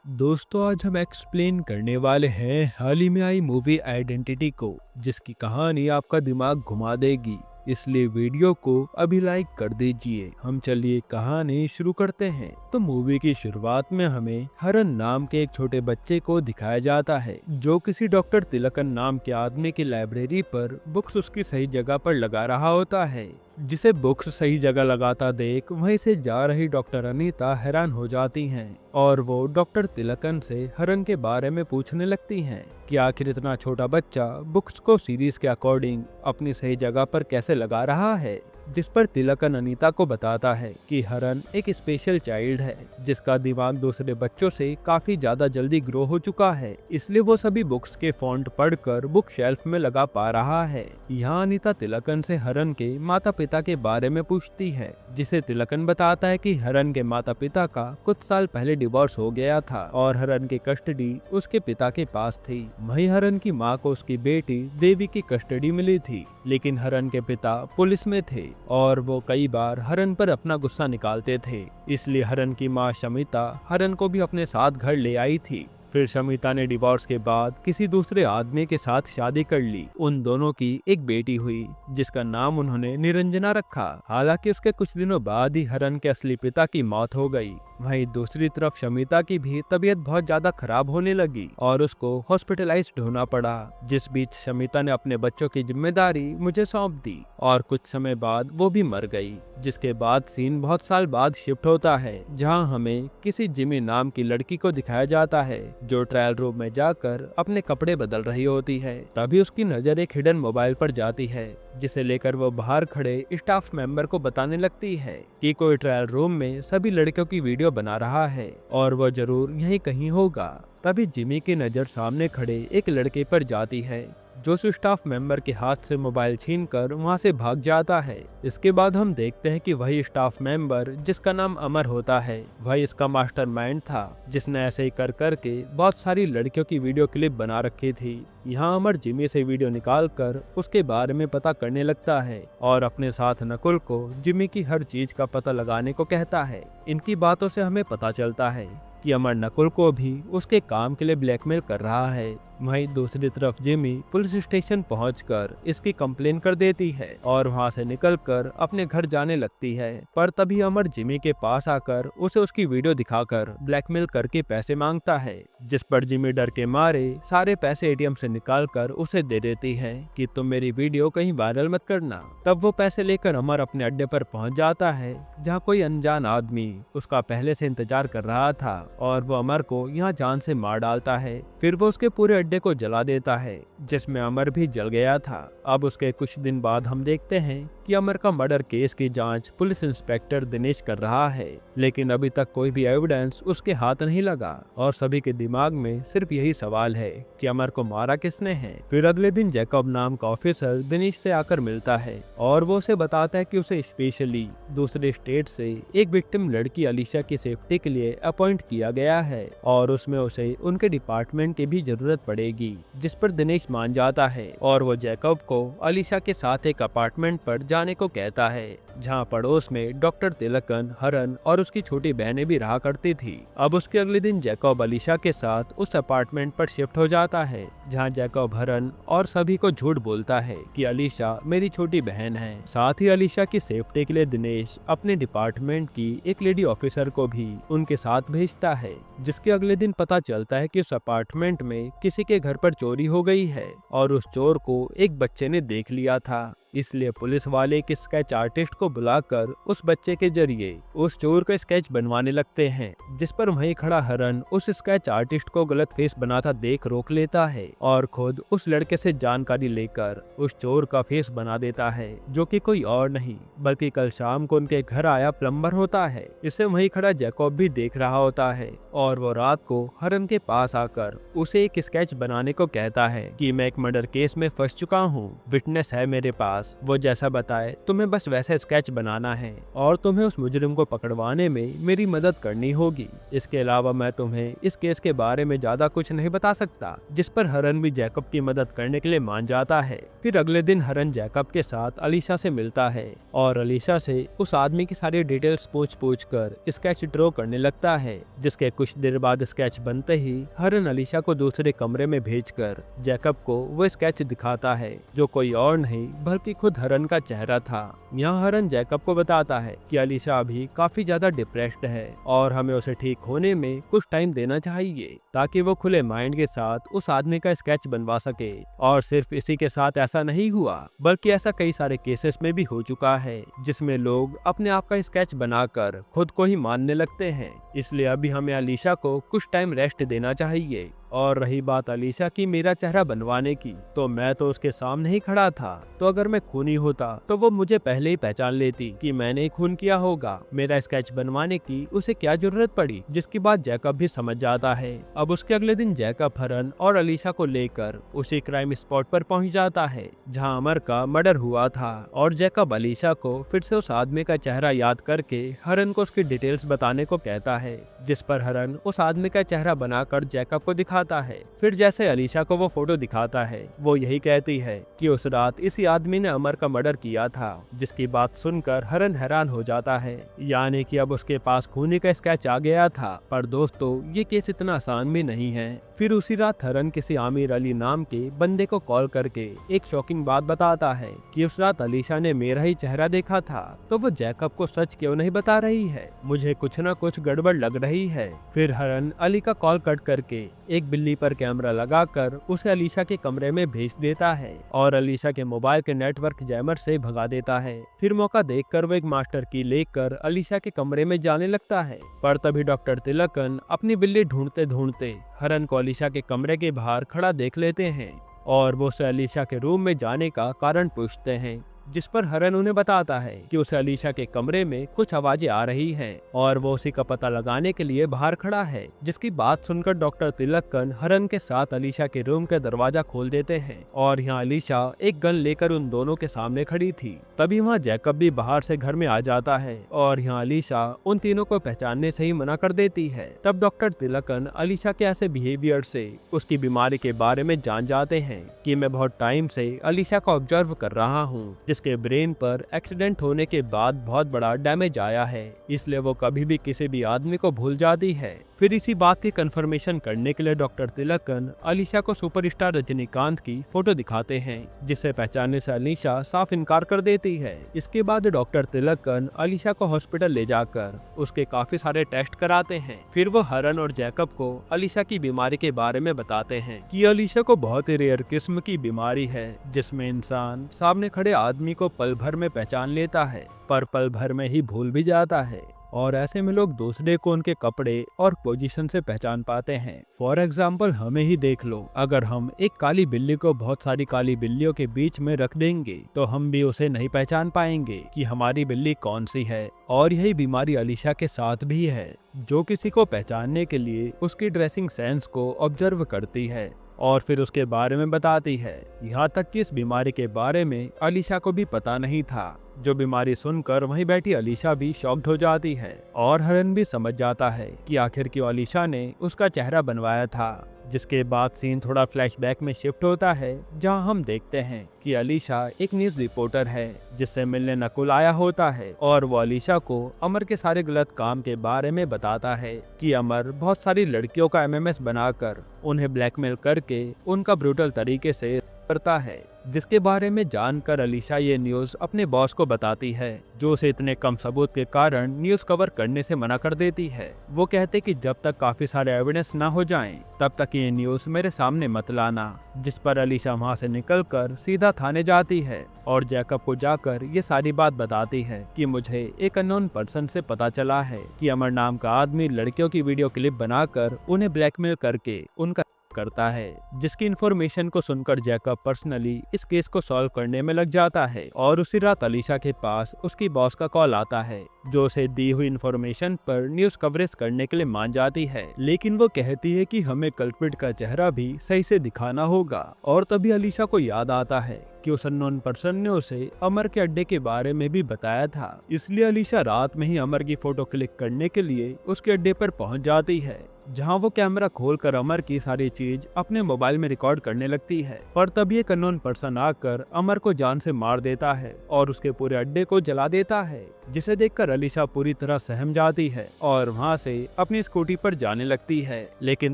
दोस्तों आज हम एक्सप्लेन करने वाले हैं हाल ही में आई मूवी आइडेंटिटी को, जिसकी कहानी आपका दिमाग घुमा देगी। इसलिए वीडियो को अभी लाइक कर दीजिए। हम चलिए कहानी शुरू करते हैं। तो मूवी की शुरुआत में हमें हरन नाम के एक छोटे बच्चे को दिखाया जाता है, जो किसी डॉक्टर तिलकन नाम के आदमी की लाइब्रेरी पर बुक्स उसकी सही जगह पर लगा रहा होता है। जिसे बुक्स सही जगह लगाता देख वहीं से जा रही डॉक्टर अनीता हैरान हो जाती हैं और वो डॉक्टर तिलकन से हरन के बारे में पूछने लगती हैं कि आखिर इतना छोटा बच्चा बुक्स को सीरीज के अकॉर्डिंग अपनी सही जगह पर कैसे लगा रहा है। जिस पर तिलकन अनीता को बताता है कि हरन एक स्पेशल चाइल्ड है, जिसका दिमाग दूसरे बच्चों से काफी ज्यादा जल्दी ग्रो हो चुका है, इसलिए वो सभी बुक्स के फॉन्ट पढ़कर बुक शेल्फ में लगा पा रहा है। यहाँ अनीता तिलकन से हरन के माता पिता के बारे में पूछती है, जिसे तिलकन बताता है कि हरन के माता पिता का कुछ साल पहले डिवोर्स हो गया था और हरन की कस्टडी उसके पिता के पास थी। वहीं हरन की माँ को उसकी बेटी देवी की कस्टडी मिली थी, लेकिन हरन के पिता पुलिस में थे और वो कई बार हरन पर अपना गुस्सा निकालते थे। इसलिए हरन की माँ शमिता हरन को भी अपने साथ घर ले आई थी। फिर शमिता ने डिवोर्स के बाद किसी दूसरे आदमी के साथ शादी कर ली। उन दोनों की एक बेटी हुई, जिसका नाम उन्होंने निरंजना रखा। हालांकि उसके कुछ दिनों बाद ही हरन के असली पिता की मौत हो गई। वहीं दूसरी तरफ शमिता की भी तबीयत बहुत ज्यादा खराब होने लगी और उसको हॉस्पिटलाइज्ड होना पड़ा। जिस बीच शमिता ने अपने बच्चों की जिम्मेदारी मुझे सौंप दी और कुछ समय बाद वो भी मर गई। जिसके बाद सीन बहुत साल बाद शिफ्ट होता है, जहां हमें किसी जिमी नाम की लड़की को दिखाया जाता है, जो ट्रायल रूम में जाकर अपने कपड़े बदल रही होती है। तभी उसकी नजर एक हिडन मोबाइल पर जाती है, जिसे लेकर वो बाहर खड़े स्टाफ मेंबर को बताने लगती है कि कोई ट्रायल रूम में सभी लड़कियों की वीडियो बना रहा है और वह जरूर यहीं कहीं होगा। तभी जिमी की नजर सामने खड़े एक लड़के पर जाती है, जो उस स्टाफ मेंबर के हाथ से मोबाइल छीनकर वहां से भाग जाता है। इसके बाद हम देखते हैं कि वही स्टाफ मेंबर, जिसका नाम अमर होता है, वही इसका मास्टरमाइंड था, जिसने ऐसे ही कर करके बहुत सारी लड़कियों की वीडियो क्लिप बना रखी थी। यहाँ अमर जिमी से वीडियो निकालकर उसके बारे में पता करने लगता है और अपने साथ नकुल को जिमी की हर चीज का पता लगाने को कहता है। इनकी बातों से हमें पता चलता है कि अमर नकुल को भी उसके काम के लिए ब्लैकमेल कर रहा है। वहीं दूसरी तरफ जिमी पुलिस स्टेशन पहुंचकर इसकी कंप्लेन कर देती है और वहां से निकलकर अपने घर जाने लगती है। पर तभी अमर जिमी के पास आकर उसे उसकी वीडियो दिखाकर ब्लैकमेल करके पैसे मांगता है, जिस पर जिमी डर के मारे सारे पैसे एटीएम से निकालकर उसे दे देती है कि तुम मेरी वीडियो कहीं वायरल मत करना। तब वो पैसे लेकर अमर अपने अड्डे पर पहुंच जाता है, जहाँ कोई अनजान आदमी उसका पहले से इंतजार कर रहा था और वो अमर को यहाँ जान से मार डालता है। फिर वो उसके पूरे अड्डे को जला देता है, जिसमें अमर भी जल गया था। अब उसके कुछ दिन बाद हम देखते हैं कि अमर का मर्डर केस की जांच पुलिस इंस्पेक्टर दिनेश कर रहा है, लेकिन अभी तक कोई भी एविडेंस उसके हाथ नहीं लगा और सभी के दिमाग में सिर्फ यही सवाल है कि अमर को मारा किसने है। फिर अगले दिन जैकब नाम का ऑफिसर दिनेश से आकर मिलता है और वो उसे बताता है कि उसे स्पेशली दूसरे स्टेट से एक विक्टिम लड़की अलीशा की सेफ्टी के लिए अपॉइंट किया गया है और उसमें उसे उनके डिपार्टमेंट की भी जरूरत पड़ेगी। जिस पर दिनेश मान जाता है और वो जैकब को अलीशा के साथ एक अपार्टमेंट पर जाने को कहता है, जहां पड़ोस में डॉक्टर तिलकन, हरन और उसकी छोटी बहनें भी रहा करती थी। अब उसके अगले दिन जैकब अलीशा के साथ उस अपार्टमेंट पर शिफ्ट हो जाता है, जहां जैकब हरन और सभी को झूठ बोलता है कि अलीशा मेरी छोटी बहन है। साथ ही अलीशा की सेफ्टी के लिए दिनेश अपने डिपार्टमेंट की एक लेडी ऑफिसर को भी उनके साथ भेजता है, जिसके अगले दिन पता चलता है कि उस अपार्टमेंट में किसी के घर पर चोरी हो गई है और उस चोर को एक बच्चे ने देख लिया था। इसलिए पुलिस वाले एक स्केच आर्टिस्ट को बुलाकर उस बच्चे के जरिए उस चोर का स्केच बनवाने लगते हैं, जिस पर वहीं खड़ा हरन उस स्केच आर्टिस्ट को गलत फेस बनाता देख रोक लेता है और खुद उस लड़के से जानकारी लेकर उस चोर का फेस बना देता है, जो कि कोई और नहीं बल्कि कल शाम को उनके घर आया प्लम्बर होता है। इसे वहीं खड़ा जैकब भी देख रहा होता है और वो रात को हरन के पास आकर उसे एक स्केच बनाने को कहता है कि मैं एक मर्डर केस में फंस चुका हूँ, विटनेस है मेरे पास। पास, वो जैसा बताए तुम्हें बस वैसा स्केच बनाना है और तुम्हें उस मुजरिम को पकड़वाने में मेरी मदद करनी होगी। इसके अलावा मैं तुम्हें इस केस के बारे में ज्यादा कुछ नहीं बता सकता। जिस पर हरन भी जैकब की मदद करने के लिए मान जाता है। फिर अगले दिन हरन जैकब के साथ अलीशा से मिलता है और अलीशा से उस आदमी की सारी डिटेल्स पूछ कर स्केच ड्रॉ करने लगता है। जिसके कुछ देर बाद स्केच बनते ही हरन अलीशा को दूसरे कमरे में भेजकर जैकब को वो स्केच दिखाता है, जो कोई और नहीं बल्कि खुद हरन का चेहरा था। यहाँ हरन जैकब को बताता है कि अलीशा अभी काफी ज्यादा डिप्रेस्ड है और हमें उसे ठीक होने में कुछ टाइम देना चाहिए ताकि वो खुले माइंड के साथ उस आदमी का स्केच बनवा सके। और सिर्फ इसी के साथ ऐसा नहीं हुआ, बल्कि ऐसा कई सारे केसेस में भी हो चुका है जिसमें लोग अपने आप का स्केच बनाकर खुद को ही मानने लगते हैं। इसलिए अभी हमें अलीशा को कुछ टाइम रेस्ट देना चाहिए। और रही बात अलीशा की मेरा चेहरा बनवाने की, तो मैं तो उसके सामने ही खड़ा था, तो अगर मैं खूनी होता तो वो मुझे पहले ही पहचान लेती कि मैंने ही खून किया होगा। मेरा स्केच बनवाने की उसे क्या जरूरत पड़ी, जिसकी बात जैकब भी समझ जाता है। अब उसके अगले दिन जैकब हरन और अलीशा को लेकर उसी क्राइम स्पॉट पर पहुंच जाता है जहां अमर का मर्डर हुआ था। और जैकब अलीशा को फिर से उस आदमी का चेहरा याद करके हरन को उसकी डिटेल्स बताने को कहता है, जिस पर हरन उस आदमी का चेहरा बनाकर जैकब को दिखाता है। फिर जैसे अलीशा को वो फोटो दिखाता है, वो यही कहती है कि उस रात इसी आदमी ने अमर का मर्डर किया था। जिसकी बात सुनकर हरन हैरान हो जाता है, यानी कि अब उसके पास खूनी का स्केच आ गया था। पर दोस्तों, ये केस इतना आसान भी नहीं है। फिर उसी रात हरन किसी आमिर अली नाम के बंदे को कॉल करके एक शॉकिंग बात बताता है कि उस रात अलीशा ने मेरा ही चेहरा देखा था। तो वो जैकब को सच क्यों नहीं बता रही है, मुझे कुछ न कुछ गड़बड़ लग रही है। फिर हरन अली का कॉल कट करके एक बिल्ली पर कैमरा लगाकर उसे अलीशा के कमरे में भेज देता है और अलीशा के मोबाइल के नेटवर्क जैमर से भगा देता है। फिर मौका देखकर वो एक मास्टर की लेकर अलीशा के कमरे में जाने लगता है। पर तभी डॉक्टर तिलकन अपनी बिल्ली ढूंढते ढूंढते हरन को अलीशा के कमरे के बाहर खड़ा देख लेते हैं और वो उसे अलीशा के रूम में जाने का कारण पूछते हैं। जिस पर हरन उन्हें बताता है कि उसे अलीशा के कमरे में कुछ आवाजें आ रही हैं और वो उसी का पता लगाने के लिए बाहर खड़ा है। जिसकी बात सुनकर डॉक्टर तिलकन हरन के साथ अलीशा के रूम का दरवाजा खोल देते हैं और यहाँ अलीशा एक गन लेकर उन दोनों के सामने खड़ी थी। तभी वहाँ जैकब भी बाहर से घर में आ जाता है और यहाँ अलीशा उन तीनों को पहचानने से ही मना कर देती है। तब डॉक्टर तिलकन अलीशा के ऐसे बिहेवियर से उसकी बीमारी के बारे में जान जाते हैं कि मैं बहुत टाइम से अलीशा को ऑब्जर्व कर रहा हूँ, के ब्रेन पर एक्सीडेंट होने के बाद बहुत बड़ा डैमेज आया है, इसलिए वो कभी भी किसी भी आदमी को भूल जाती है। फिर इसी बात की कंफर्मेशन करने के लिए डॉक्टर तिलकन अलीशा को सुपरस्टार रजनीकांत की फोटो दिखाते हैं, जिसे पहचानने से अलीशा साफ इनकार कर देती है। इसके बाद डॉक्टर तिलकन अलीशा को हॉस्पिटल ले जाकर उसके काफी सारे टेस्ट कराते हैं। फिर वो हरन और जैकब को अलीशा की बीमारी के बारे में बताते हैं कि अलीशा को बहुत ही रेयर किस्म की बीमारी है, जिसमें इंसान सामने खड़े आदमी को पल भर में पहचान लेता है, पर पल भर में ही भूल भी जाता है। और ऐसे में लोग दूसरे को उनके कपड़े और पोजीशन से पहचान पाते हैं। फॉर एग्जाम्पल हमें ही देख लो, अगर हम एक काली बिल्ली को बहुत सारी काली बिल्लियों के बीच में रख देंगे तो हम भी उसे नहीं पहचान पाएंगे कि हमारी बिल्ली कौन सी है। और यही बीमारी अलीशा के साथ भी है, जो किसी को पहचानने के लिए उसकी ड्रेसिंग सेंस को ऑब्जर्व करती है और फिर उसके बारे में बताती है। यहाँ तक कि इस बीमारी के बारे में अलीशा को भी पता नहीं था। जो बीमारी सुनकर वहीं बैठी अलीशा भी शॉक्ड हो जाती है और हरन भी समझ जाता है कि आखिर क्यों अलीशा ने उसका चेहरा बनवाया था। जिसके बाद सीन थोड़ा फ्लैशबैक में शिफ्ट होता है, जहां हम देखते हैं कि अलीशा एक न्यूज रिपोर्टर है जिससे मिलने नकुल आया होता है और वो अलीशा को अमर के सारे गलत काम के बारे में बताता है कि अमर बहुत सारी लड़कियों का एमएमएस बनाकर उन्हें ब्लैकमेल करके उनका ब्रूटल तरीके से करता है। जिसके बारे में जानकर अलीशा ये न्यूज अपने बॉस को बताती है, जो उसे इतने कम सबूत के कारण न्यूज कवर करने से मना कर देती है। वो कहते कि जब तक काफी सारे एविडेंस ना हो जाएं, तब तक ये न्यूज मेरे सामने मत लाना। जिस पर अलीशा वहाँ से निकलकर सीधा थाने जाती है और जैकब को जाकर ये सारी बात बताती है कि मुझे एक अननोन पर्सन से पता चला है कि अमर नाम का आदमी लड़कियों की वीडियो क्लिप बनाकर उन्हें ब्लैकमेल करके उनका करता है, जिसकी इन्फॉर्मेशन को सुनकर जैकब पर्सनली इस केस को सॉल्व करने में लग जाता है। और उसी रात अलीशा के पास उसकी बॉस का कॉल आता है, जो उसे दी हुई इन्फॉर्मेशन पर न्यूज कवरेज करने के लिए मान जाती है, लेकिन वो कहती है कि हमें कल्प्रिट का चेहरा भी सही से दिखाना होगा। और तभी अलीशा को याद आता है कि उस अननोन पर्सन ने उसे अमर के अड्डे के बारे में भी बताया था, इसलिए अलीशा रात में ही अमर की फोटो क्लिक करने के लिए उसके अड्डे पर पहुंच जाती है, जहां वो कैमरा खोलकर अमर की सारी चीज अपने मोबाइल में रिकॉर्ड करने लगती है। पर तभी एक अननोन पर्सन आकर अमर को जान से मार देता है और उसके पूरे अड्डे को जला देता है, जिसे देखकर अलीशा पूरी तरह सहम जाती है और वहां से अपनी स्कूटी पर जाने लगती है। लेकिन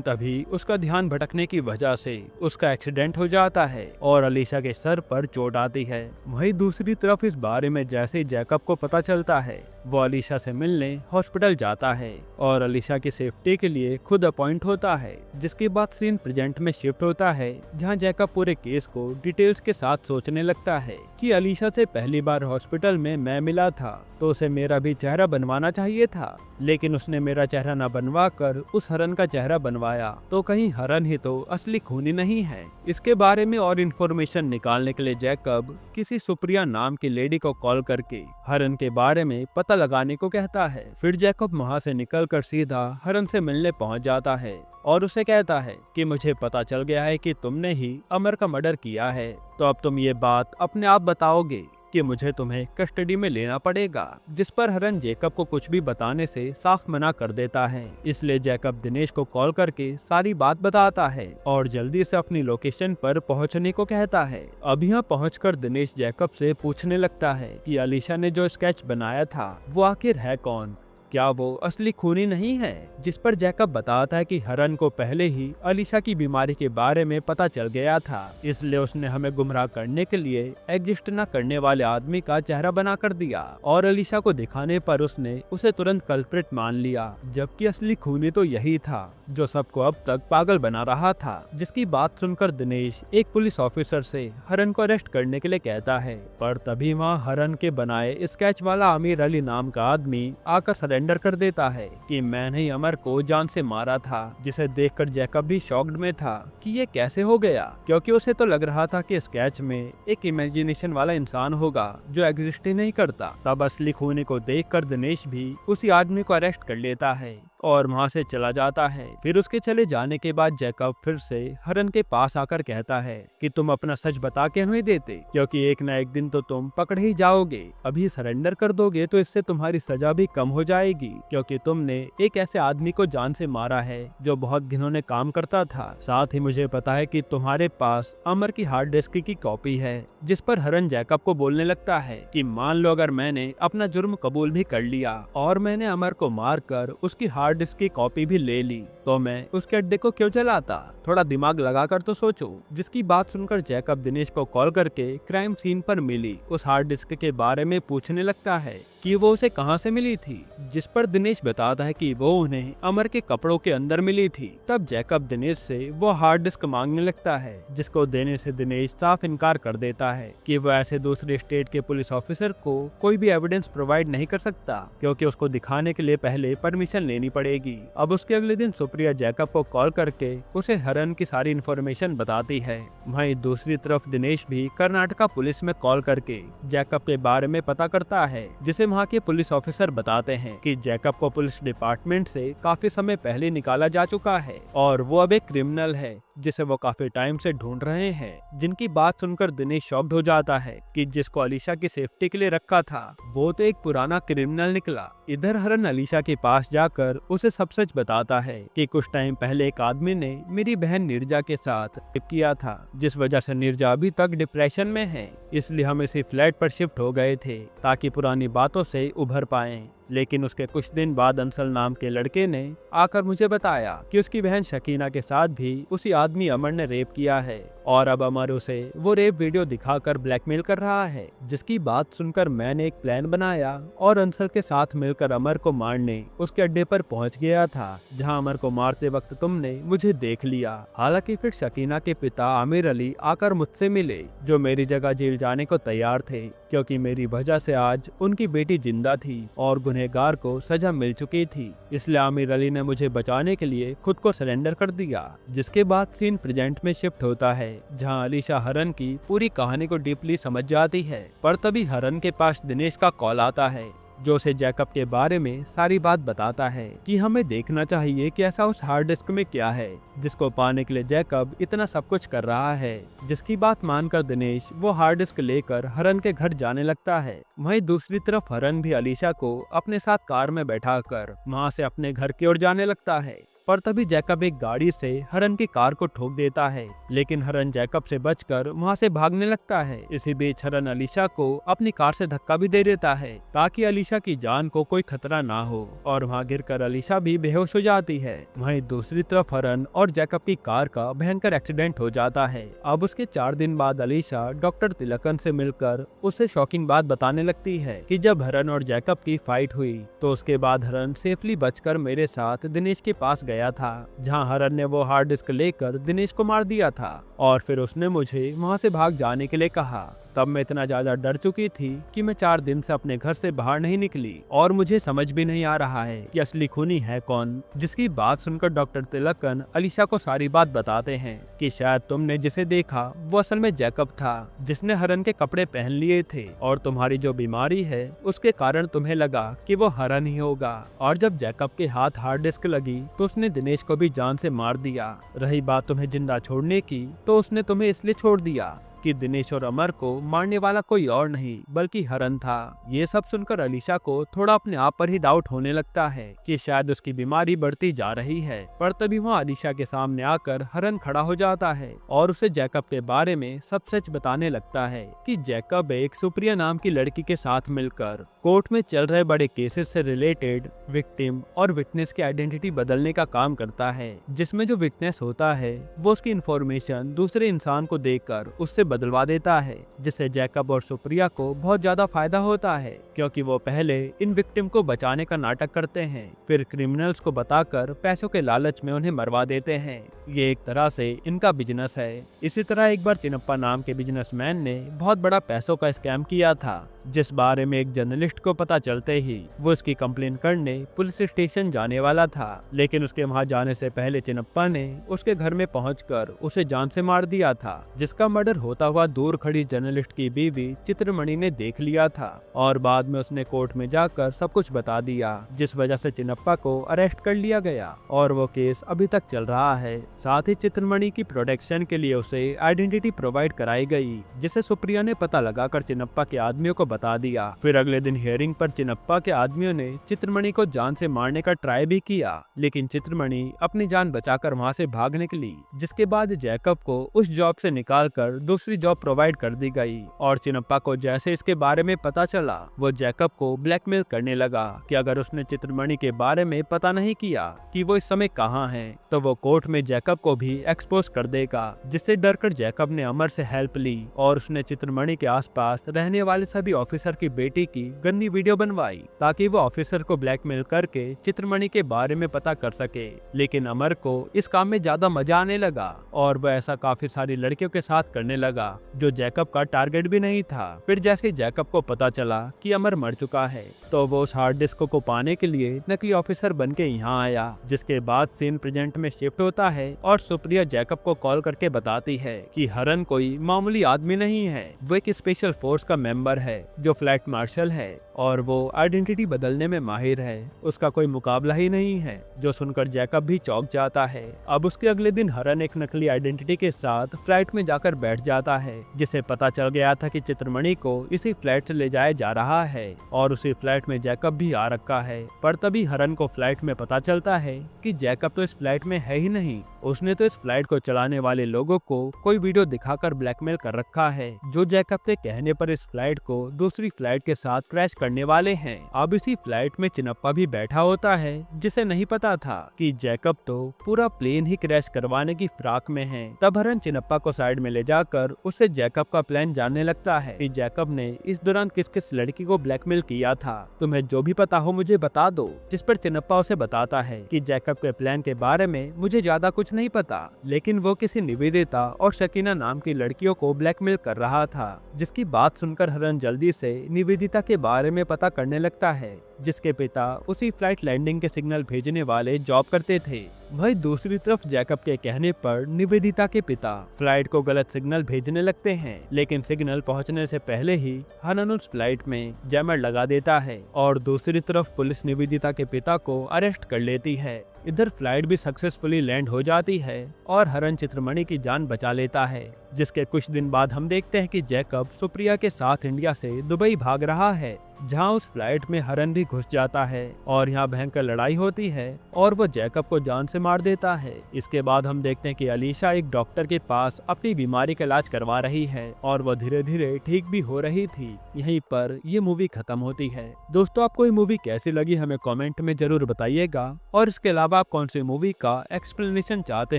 तभी उसका ध्यान भटकने की वजह से उसका एक्सीडेंट हो जाता है और अलीशा के सर पर चोट आती है। वहीं दूसरी तरफ इस बारे में जैसे ही जैकब को पता चलता है, वो अलीशा से मिलने हॉस्पिटल जाता है और अलीशा की सेफ्टी के लिए खुद अपॉइंट होता है। जिसके बाद सीन प्रेजेंट में शिफ्ट होता है, जहां जैकब पूरे केस को डिटेल्स के साथ सोचने लगता है कि अलीशा से पहली बार हॉस्पिटल में मैं मिला था तो उसे मेरा भी चेहरा बनवाना चाहिए था, लेकिन उसने मेरा चेहरा न बनवा कर उस हरन का चेहरा बनवाया, तो कहीं हरन ही तो असली खूनी नहीं है। इसके बारे में और इन्फॉर्मेशन निकालने के लिए जैकब किसी सुप्रिया नाम की लेडी को कॉल करके हरन के बारे में पता लगाने को कहता है। फिर जैकब वहां से निकलकर सीधा हरन से मिलने पहुंच जाता है और उसे कहता है कि मुझे पता चल गया है कि तुमने ही अमर का मर्डर किया है, तो अब तुम ये बात अपने आप बताओगे कि मुझे तुम्हें कस्टडी में लेना पड़ेगा। जिस पर हरन जैकब को कुछ भी बताने से साफ मना कर देता है, इसलिए जैकब दिनेश को कॉल करके सारी बात बताता है और जल्दी से अपनी लोकेशन पर पहुंचने को कहता है। अब यहाँ पहुंचकर दिनेश जैकब से पूछने लगता है कि अलीशा ने जो स्केच बनाया था वो आखिर है कौन, क्या वो असली खूनी नहीं है। जिस पर जैकब बताता है कि हरन को पहले ही अलीशा की बीमारी के बारे में पता चल गया था, इसलिए उसने हमें गुमराह करने के लिए एग्जिस्ट न करने वाले आदमी का चेहरा बना कर दिया और अलीशा को दिखाने पर उसने उसे तुरंत कल्प्रिट मान लिया, जबकि असली खूनी तो यही था जो सबको अब तक पागल बना रहा था। जिसकी बात सुनकर दिनेश एक पुलिस ऑफिसर से हरन को अरेस्ट करने के लिए कहता है, पर तभी वहाँ हरन के बनाए स्केच वाला आमिर अली नाम का आदमी आकर सरेंडर कर देता है कि मैंने ही अमर को जान से मारा था। जिसे देखकर जैकब भी शॉक्ड में था कि ये कैसे हो गया, क्योंकि उसे तो लग रहा था कि स्केच में एक इमेजिनेशन वाला इंसान होगा जो एग्जिस्ट ही नहीं करता। तब असली खूनी को देखकर दिनेश भी उसी आदमी को अरेस्ट कर लेता है और वहां से चला जाता है। फिर उसके चले जाने के बाद जैकब फिर से हरन के पास आकर कहता है कि तुम अपना सच बता के नहीं देते, क्योंकि एक न एक दिन तो तुम पकड़े ही जाओगे। अभी सरेंडर कर दोगे तो इससे तुम्हारी सजा भी कम हो जाएगी, क्योंकि तुमने एक ऐसे आदमी को जान से मारा है जो बहुत घिनौने काम करता था। साथ ही मुझे पता है कि तुम्हारे पास अमर की हार्ड डिस्क की कॉपी है। जिस पर हरन जैकब को बोलने लगता है कि मान लो अगर मैंने अपना जुर्म कबूल भी कर लिया और मैंने अमर को मारकर उसकी हार्ड डिस्क की कॉपी भी ले ली, तो मैं उसके अड्डे को क्यों जलाता, थोड़ा दिमाग लगाकर तो सोचो। जिसकी बात सुनकर जैकब दिनेश को कॉल करके क्राइम सीन पर मिली उस हार्ड डिस्क के बारे में पूछने लगता है कि वो उसे कहां से मिली थी। जिस पर दिनेश बताता है कि वो उन्हें अमर के कपड़ों के अंदर मिली थी। तब जैकब दिनेश से वो हार्ड डिस्क मांगने लगता है, जिसको देने से दिनेश साफ इनकार कर देता है कि वो ऐसे दूसरे स्टेट के पुलिस ऑफिसर को कोई भी एविडेंस प्रोवाइड नहीं कर सकता, क्योंकि उसको दिखाने के लिए पहले परमिशन लेनी पड़ेगी। अब उसके अगले दिन सुप्रिया जैकब को कॉल करके उसे हरन की सारी इन्फॉर्मेशन बताती है। वहीं दूसरी तरफ दिनेश भी कर्नाटका पुलिस में कॉल करके जैकब के बारे में पता करता है, जिसे वहाँ के पुलिस ऑफिसर बताते हैं कि जैकब को पुलिस डिपार्टमेंट से काफी समय पहले निकाला जा चुका है और वो अब एक क्रिमिनल है जिसे वो काफी टाइम से ढूंढ रहे हैं। जिनकी बात सुनकर दिनेश शॉक्ड हो जाता है कि जिसको अलीशा की सेफ्टी के लिए रखा था वो तो एक पुराना क्रिमिनल निकला। इधर हरन अलीशा के पास जाकर उसे सब सच बताता है कि कुछ टाइम पहले एक आदमी ने मेरी बहन नीरजा के साथ रेप किया था, जिस वजह से नीरजा अभी तक डिप्रेशन में है। इसलिए हम इसी फ्लैट पर शिफ्ट हो गए थे ताकि पुरानी बातों से उभर पाएं। लेकिन उसके कुछ दिन बाद अंसल नाम के लड़के ने आकर मुझे बताया कि उसकी बहन शकीना के साथ भी उसी आदमी अमर ने रेप किया है और अब अमर उसे वो रेप वीडियो दिखाकर ब्लैकमेल कर रहा है। जिसकी बात सुनकर मैंने एक प्लान बनाया और अंसल के साथ मिलकर अमर को मारने उसके अड्डे पर पहुंच गया था, जहां अमर को मारते वक्त तुमने मुझे देख लिया। हालांकि फिर शकीना के पिता आमिर अली आकर मुझसे मिले, जो मेरी जगह जेल जाने को तैयार थे, क्योंकि मेरी वजह से आज उनकी बेटी जिंदा थी और गुनहगार को सजा मिल चुकी थी, इसलिए आमिर अली ने मुझे बचाने के लिए खुद को सरेंडर कर दिया। जिसके बाद सीन प्रेजेंट में शिफ्ट होता है, जहां अलीशा हरन की पूरी कहानी को डीपली समझ जाती है। पर तभी हरन के पास दिनेश का कॉल आता है, जो उसे जैकब के बारे में सारी बात बताता है कि हमें देखना चाहिए कि ऐसा उस हार्ड डिस्क में क्या है जिसको पाने के लिए जैकब इतना सब कुछ कर रहा है। जिसकी बात मानकर दिनेश वो हार्ड डिस्क लेकर हरन के घर जाने लगता है। वहीं दूसरी तरफ हरन भी अलीशा को अपने साथ कार में बैठाकर वहां से अपने घर की ओर जाने लगता है। पर तभी जैकब एक गाड़ी से हरन की कार को ठोक देता है, लेकिन हरन जैकब से बचकर वहां से भागने लगता है। इसी बीच हरन अलीशा को अपनी कार से धक्का भी दे देता है ताकि अलीशा की जान को कोई खतरा ना हो, और वहां गिरकर अलीशा भी बेहोश हो जाती है। वहीं दूसरी तरफ हरन और जैकब की कार का भयंकर एक्सीडेंट हो जाता है। अब उसके 4 दिन बाद अलीशा डॉक्टर तिलकन से मिलकर उसे शॉकिंग बात बताने लगती है कि जब हरन और जैकब की फाइट हुई तो उसके बाद हरन सेफली बचकर मेरे साथ दिनेश के पास गया था, जहां हरन ने वो हार्ड डिस्क लेकर दिनेश को मार दिया था और फिर उसने मुझे वहां से भाग जाने के लिए कहा। तब मैं इतना ज्यादा डर चुकी थी कि मैं 4 दिन से अपने घर से बाहर नहीं निकली और मुझे समझ भी नहीं आ रहा है कि असली खूनी है कौन। जिसकी बात सुनकर डॉक्टर तिलकन अलीशा को सारी बात बताते हैं कि शायद तुमने जिसे देखा वो असल में जैकब था, जिसने हरन के कपड़े पहन लिए थे, और तुम्हारी जो बीमारी है उसके कारण तुम्हें लगा कि वो हरन ही होगा। और जब जैकब के हाथ हार्ड डिस्क लगी तो उसने दिनेश को भी जान से मार दिया। रही बात तुम्हें जिंदा छोड़ने की, तो उसने तुम्हें इसलिए छोड़ दिया कि दिनेश और अमर को मारने वाला कोई और नहीं बल्कि हरन था। ये सब सुनकर अलीशा को थोड़ा अपने आप पर ही डाउट होने लगता है कि शायद उसकी बीमारी बढ़ती जा रही है। पर तभी वहाँ अलीशा के सामने आकर हरन खड़ा हो जाता है और उसे जैकब के बारे में सब सच बताने लगता है कि जैकब एक सुप्रिया नाम की लड़की के साथ मिलकर कोर्ट में चल रहे बड़े केसेस से रिलेटेड विक्टिम और विटनेस की आइडेंटिटी बदलने का काम करता है, जिसमें जो विटनेस होता है वो उसकी इंफॉर्मेशन दूसरे इंसान को देकर उससे बदलवा देता है, जिससे जैकब और सुप्रिया को बहुत ज्यादा फायदा होता है, क्योंकि वो पहले इन विक्टिम को बचाने का नाटक करते हैं, फिर क्रिमिनल्स को बताकर पैसों के लालच में उन्हें मरवा देते हैं। ये एक तरह से इनका बिजनेस है। इसी तरह एक बार चिनप्पा नाम के बिजनेसमैन ने बहुत बड़ा पैसों का स्कैम किया था, जिस बारे में एक जर्नलिस्ट को पता चलते ही वो इसकी कंप्लेन करने पुलिस स्टेशन जाने वाला था। लेकिन उसके वहां जाने से पहले चिनप्पा ने उसके घर में पहुंचकर उसे जान से मार दिया था, जिसका मर्डर होता हुआ दूर खड़ी जर्नलिस्ट की बीवी चित्रमणि ने देख लिया था और बाद में उसने कोर्ट में जाकर सब कुछ बता दिया, जिस वजह से चिनप्पा को अरेस्ट कर लिया गया और वो केस अभी तक चल रहा है। साथ ही चित्रमणि की प्रोटेक्शन के लिए उसे आइडेंटिटी प्रोवाइड कराई गई, जिसे सुप्रिया ने पता लगाकर चिनप्पा के आदमियों को बता दिया। फिर अगले दिन हियरिंग पर चिनप्पा के आदमियों ने चित्रमणि को जान से मारने का ट्राई भी किया, लेकिन चित्रमणि अपनी जान बचाकर वहां से भाग निकली। जिसके बाद जैकब को उस जॉब से निकालकर दूसरी जॉब प्रोवाइड कर दी गई और चिनप्पा को जैसे इसके बारे में पता चला वो जैकब को ब्लैकमेल करने लगा कि अगर उसने चित्रमणि के बारे में पता नहीं किया कि वो इस समय कहाँ है तो वो कोर्ट में जैकब को भी एक्सपोज कर देगा। जिससे डरकर जैकब ने अमर से हेल्प ली और उसने चित्रमणि के आसपास रहने वाले सभी ऑफिसर की बेटी की गंदी वीडियो बनवाई ताकि वो ऑफिसर को ब्लैकमेल करके चित्रमणि के बारे में पता कर सके। लेकिन अमर को इस काम में ज्यादा मजा आने लगा और वह ऐसा काफी सारी लड़कियों के साथ करने लगा जो जैकब का टारगेट भी नहीं था। फिर जैसे जैकब को पता चला कि अमर मर चुका है तो वो उस हार्ड डिस्क को पाने के लिए नकली ऑफिसर बन के यहाँ आया। जिसके बाद सीन प्रेजेंट में शिफ्ट होता है और सुप्रिया जैकब को कॉल करके बताती है कि हरन कोई मामूली आदमी नहीं है, वो एक स्पेशल फोर्स का मेंबर है जो फ्लैट मार्शल है और वो आइडेंटिटी बदलने में माहिर है, उसका कोई मुकाबला ही नहीं है। जो सुनकर जैकब भी चौंक जाता है। अब उसके अगले दिन हरन एक नकली आइडेंटिटी के साथ फ्लाइट में जाकर बैठ जाता है, जिसे पता चल गया था कि चित्रमणि को इसी फ्लाइट से ले जाया जा रहा है और उसी फ्लाइट में जैकब भी आ रखा है। पर तभी हरन को फ्लाइट में पता चलता है कि जैकब तो इस फ्लाइट में है ही नहीं, उसने तो इस फ्लाइट को चलाने वाले लोगों को कोई वीडियो दिखाकर ब्लैकमेल कर रखा है, जो जैकब के कहने पर इस फ्लाइट को दूसरी फ्लाइट के साथ क्रैश करने वाले हैं। अब इसी फ्लाइट में चिनप्पा भी बैठा होता है, जिसे नहीं पता था कि जैकब तो पूरा प्लेन ही क्रैश करवाने की फिराक में है। तब हरन चिनप्पा को साइड में ले जाकर उससे जैकब का प्लान जानने लगता है कि जैकब ने इस दौरान किस किस लड़की को ब्लैकमेल किया था, तुम्हें जो भी पता हो मुझे बता दो। जिस पर चिनप्पा उसे बताता है कि जैकब के प्लान के बारे में मुझे ज्यादा कुछ नहीं पता, लेकिन वो किसी निवेदिता और शकीना नाम की लड़कियों को ब्लैकमेल कर रहा था। जिसकी बात सुनकर हरन जल्दी से निवेदिता के बारे में पता करने लगता है, जिसके पिता उसी फ्लाइट लैंडिंग के सिग्नल भेजने वाले जॉब करते थे। वही दूसरी तरफ जैकब के कहने पर निवेदिता के पिता फ्लाइट को गलत सिग्नल भेजने लगते हैं, लेकिन सिग्नल पहुंचने से पहले ही हनन उस फ्लाइट में जैमर लगा देता है और दूसरी तरफ पुलिस निवेदिता के पिता को अरेस्ट कर लेती है। इधर फ्लाइट भी सक्सेसफुली लैंड हो जाती है और हरन चित्रमणि की जान बचा लेता है। जिसके कुछ दिन बाद हम देखते हैं कि जैकब सुप्रिया के साथ इंडिया से दुबई भाग रहा है, जहां उस फ्लाइट में हरन भी घुस जाता है और यहां भयंकर लड़ाई होती है और वो जैकब को जान से मार देता है। इसके बाद हम देखते हैं कि अलीशा एक डॉक्टर के पास अपनी बीमारी का इलाज करवा रही है और वो धीरे धीरे ठीक भी हो रही थी। यहीं पर ये मूवी खत्म होती है। दोस्तों, आपको ये मूवी कैसी लगी हमें कमेंट में जरूर बताइएगा और इसके अलावा आप कौन सी मूवी का एक्सप्लेनेशन चाहते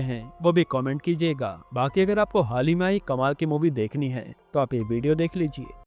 हैं वो भी कमेंट कीजिएगा। बाकी अगर आपको हाल ही में आई कमाल की मूवी देखनी है तो आप ये वीडियो देख लीजिए।